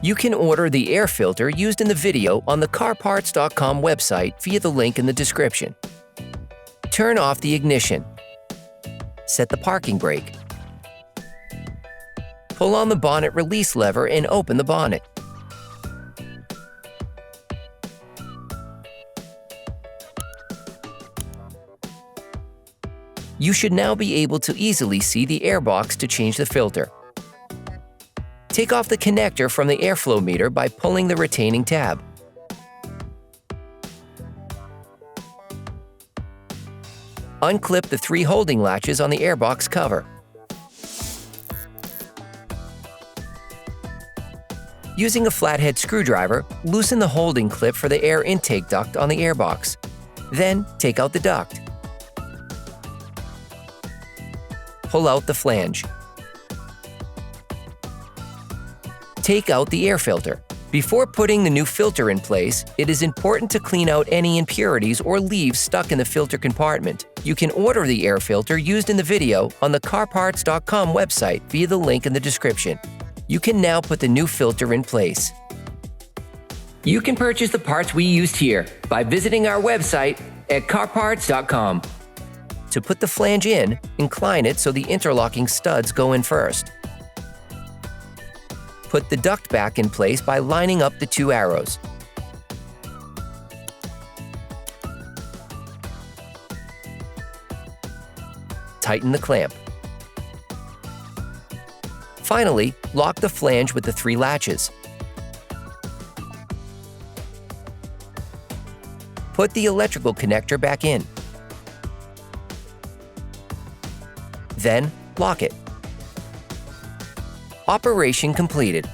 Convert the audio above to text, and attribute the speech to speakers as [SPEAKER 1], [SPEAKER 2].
[SPEAKER 1] You can order the air filter used in the video on the CarParts.com website via the link in the description. Turn off the ignition. Set the parking brake. Pull on the bonnet release lever and open the bonnet. You should now be able to easily see the airbox to change the filter. Take off the connector from the airflow meter by pulling the retaining tab. Unclip the 3 holding latches on the airbox cover. Using a flathead screwdriver, loosen the holding clip for the air intake duct on the airbox. Then, take out the duct. Pull out the flange. Take out the air filter. Before putting the new filter in place, it is important to clean out any impurities or leaves stuck in the filter compartment. You can order the air filter used in the video on the CarParts.com website via the link in the description. You can now put the new filter in place. You can purchase the parts we used here by visiting our website at CarParts.com. To put the flange in, incline it so the interlocking studs go in first. Put the duct back in place by lining up the 2 arrows. Tighten the clamp. Finally, lock the flange with the 3 latches. Put the electrical connector back in. Then, lock it. Operation completed.